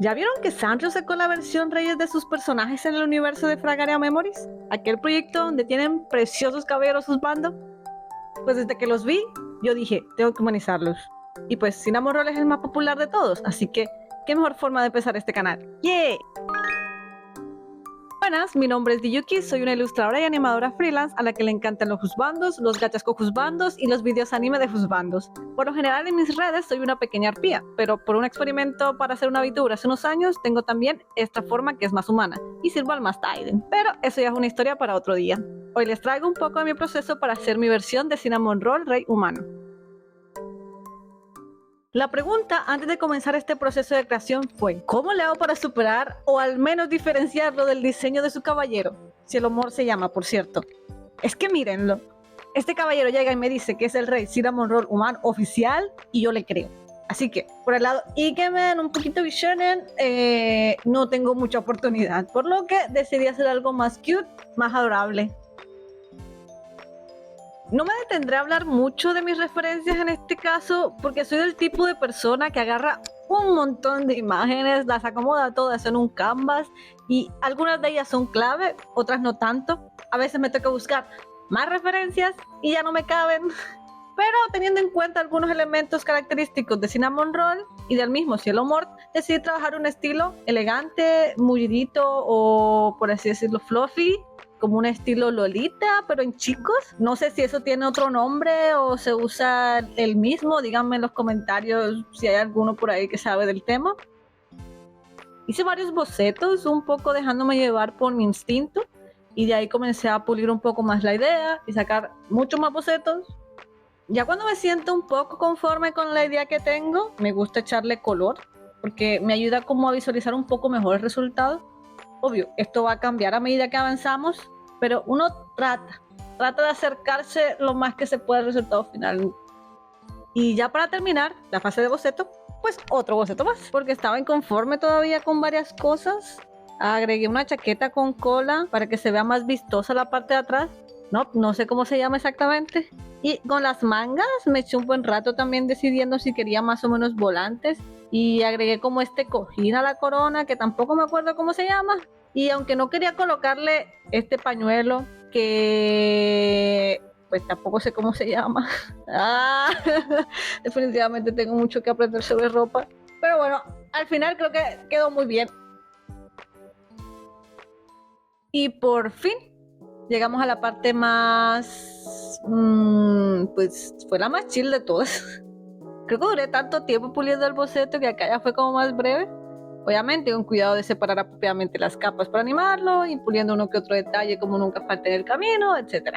¿Ya vieron que Sanrio sacó la versión Reyes de sus personajes en el universo de Fragaria Memories? Aquel proyecto donde tienen preciosos caballeros bandos. Pues desde que los vi, yo dije, tengo que humanizarlos. Y pues Cinnamon Roll es el más popular de todos, así que qué mejor forma de empezar este canal. ¡Yeah! Buenas, mi nombre es Diyuki, soy una ilustradora y animadora freelance a la que le encantan los juzbandos, los gachas con juzbandos y los videos anime de juzbandos. Por lo general en mis redes soy una pequeña arpía, pero por un experimento para hacer una VTuber hace unos años tengo también esta forma que es más humana y sirvo al más Taiden, pero eso ya es una historia para otro día. Hoy les traigo un poco de mi proceso para hacer mi versión de Cinnamon Roll Rey Humano. La pregunta antes de comenzar este proceso de creación fue, ¿cómo le hago para superar o al menos diferenciarlo del diseño de su caballero? Cielomor se llama, por cierto. Es que mírenlo, este caballero llega y me dice que es el rey Cinnamon Roll humano oficial y yo le creo. Así que, por el lado Ikemen, un poquito Bishonen, no tengo mucha oportunidad, por lo que decidí hacer algo más cute, más adorable. No me detendré a hablar mucho de mis referencias en este caso porque soy del tipo de persona que agarra un montón de imágenes, las acomoda todas en un canvas y algunas de ellas son clave, otras no tanto. A veces me toca buscar más referencias y ya no me caben. Pero teniendo en cuenta algunos elementos característicos de Cinnamon Roll y del mismo Cielomort, decidí trabajar un estilo elegante, mullidito o por así decirlo fluffy, como un estilo Lolita, pero en chicos. No sé si eso tiene otro nombre o se usa el mismo. Díganme en los comentarios si hay alguno por ahí que sabe del tema. Hice varios bocetos, un poco dejándome llevar por mi instinto, y de ahí comencé a pulir un poco más la idea y sacar muchos más bocetos. Ya cuando me siento un poco conforme con la idea que tengo, me gusta echarle color, porque me ayuda como a visualizar un poco mejor el resultado. Obvio, esto va a cambiar a medida que avanzamos, pero uno trata de acercarse lo más que se pueda al resultado final. Y ya para terminar la fase de boceto, pues otro boceto más, porque estaba inconforme todavía con varias cosas. Agregué una chaqueta con cola para que se vea más vistosa la parte de atrás. No sé cómo se llama exactamente. Y con las mangas me eché un buen rato también decidiendo si quería más o menos volantes. Y agregué como este cojín a la corona, que tampoco me acuerdo cómo se llama. Y aunque no quería colocarle este pañuelo, que pues tampoco sé cómo se llama. Definitivamente tengo mucho que aprender sobre ropa. Pero bueno, al final creo que quedó muy bien. Y por fin llegamos a la parte más, pues fue la más chill de todas. Creo que duré tanto tiempo puliendo el boceto que acá ya fue como más breve. Obviamente con cuidado de separar apropiadamente las capas para animarlo y puliendo uno que otro detalle como nunca falte en el camino, etc.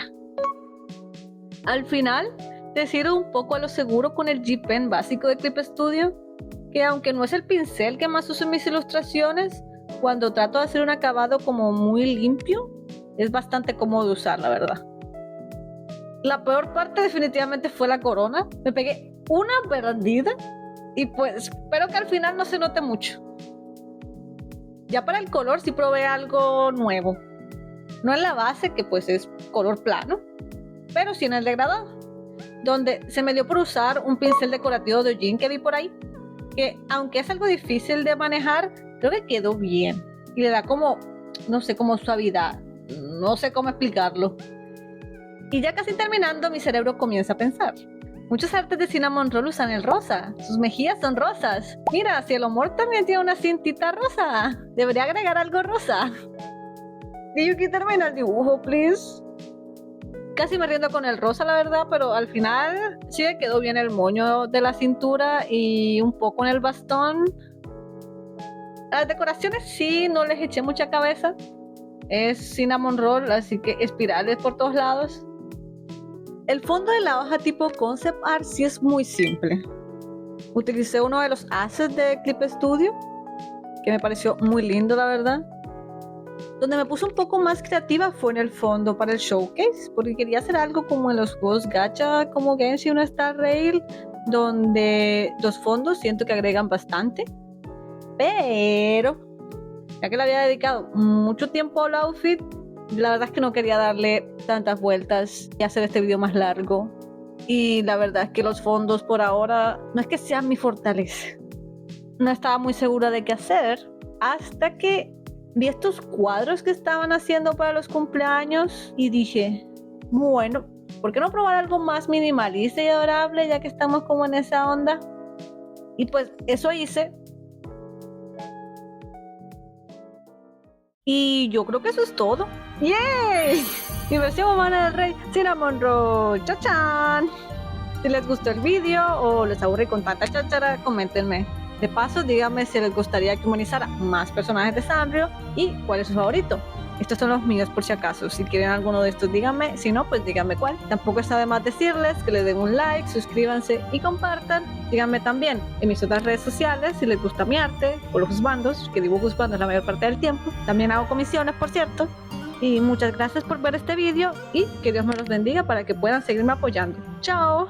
Al final decido un poco a lo seguro con el G-Pen básico de Clip Studio, que aunque no es el pincel que más uso en mis ilustraciones, cuando trato de hacer un acabado como muy limpio, es bastante cómodo de usar, la verdad. La peor parte definitivamente fue la corona. Me pegué una perdida y pues espero que al final no se note mucho. Ya para el color sí probé algo nuevo. No en la base, que pues es color plano, pero sí en el degradado, donde se me dio por usar un pincel decorativo de Ojin que vi por ahí, que aunque es algo difícil de manejar, creo que quedó bien y le da como, no sé, como suavidad. No sé cómo explicarlo. Y ya casi terminando, mi cerebro comienza a pensar. Muchos artes de Cinnamon Roll usan el rosa. Sus mejillas son rosas. Mira, Cielomort también tiene una cintita rosa. Debería agregar algo rosa. Diyuki, termina el dibujo, please. Casi me rindo con el rosa, la verdad, pero al final sí me quedó bien el moño de la cintura y un poco en el bastón. Las decoraciones sí, no les eché mucha cabeza. Es Cinnamon Roll, así que espirales por todos lados. El fondo de la hoja tipo concept art sí es muy simple. Utilicé uno de los assets de Clip Studio, que me pareció muy lindo, la verdad. Donde me puse un poco más creativa fue en el fondo para el showcase, porque quería hacer algo como en los juegos gacha, como Genshin o Star Rail, donde los fondos siento que agregan bastante. Pero ya que le había dedicado mucho tiempo al outfit, la verdad es que no quería darle tantas vueltas y hacer este video más largo. Y la verdad es que los fondos por ahora no es que sean mi fortaleza. no estaba muy segura de qué hacer hasta que vi estos cuadros que estaban haciendo para los cumpleaños y dije, bueno, ¿por qué no probar algo más minimalista y adorable ya que estamos como en esa onda? Y pues eso hice. Y yo creo que eso es todo. ¡Yay! Mi versión humana del rey, Cinnamon Roll. ¡Chachán! Si les gustó el video o les aburrí con tanta cháchara, coméntenme. De paso, díganme si les gustaría que humanizara más personajes de Sanrio y cuál es su favorito. Estos son los míos por si acaso. Si quieren alguno de estos, díganme. Si no, pues díganme cuál. Tampoco está de más decirles que les den un like, suscríbanse y compartan. Díganme también en mis otras redes sociales si les gusta mi arte o los juzbandos, que dibujo juzbandos la mayor parte del tiempo. También hago comisiones, por cierto. Y muchas gracias por ver este video y que Dios me los bendiga para que puedan seguirme apoyando. ¡Chao!